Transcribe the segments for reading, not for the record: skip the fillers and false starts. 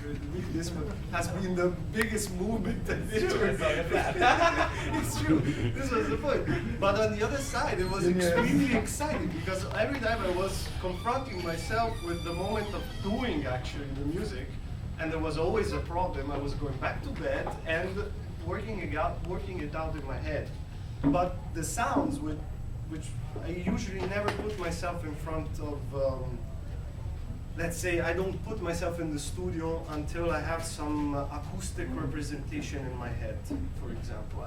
actually. This has been the biggest movement that It's true. This was the point. But on the other side, it was extremely exciting because every time I was confronting myself with the moment of doing actually the music, and there was always a problem, I was going back to bed and working it out in my head. But the sounds, which I usually never put myself in front of, let's say I don't put myself in the studio until I have some acoustic representation in my head, for example.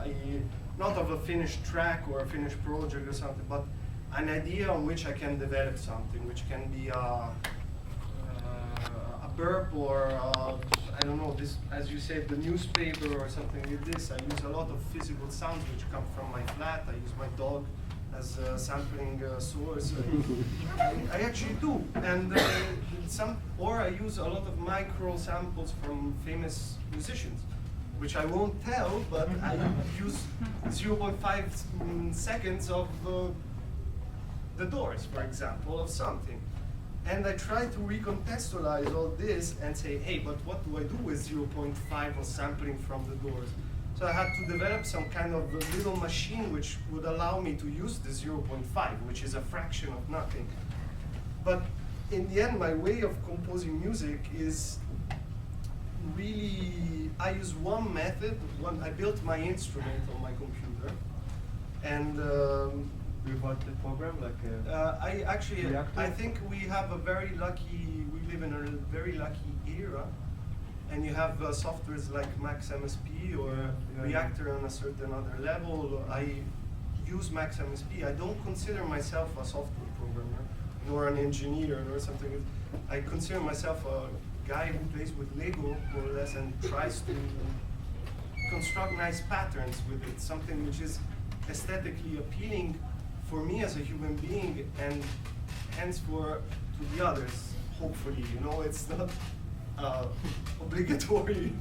Not of a finished track or a finished project or something, but an idea on which I can develop something, which can be a burp or I don't know, this, as you said, the newspaper or something like this. I use a lot of physical sounds which come from my flat. I use my dog as a sampling source. I actually do, and or I use a lot of micro samples from famous musicians, which I won't tell, but I use 0.5 seconds of the Doors, for example, of something. And I try to recontextualize all this and say, hey, but what do I do with 0.5 of sampling from the Doors? So I had to develop some kind of little machine which would allow me to use the 0.5, which is a fraction of nothing. But in the end, my way of composing music is really, I use one method. I built my instrument on my computer, and With what the program, like I think we have a very lucky, we live in a very lucky era, and you have softwares like Max MSP or Reactor on a certain other level. I use Max MSP. I don't consider myself a software programmer, nor an engineer or something. I consider myself a guy who plays with Lego, more or less, and tries to construct nice patterns with it, something which is aesthetically appealing for me as a human being, and hence to the others, hopefully. You know, it's not obligatory.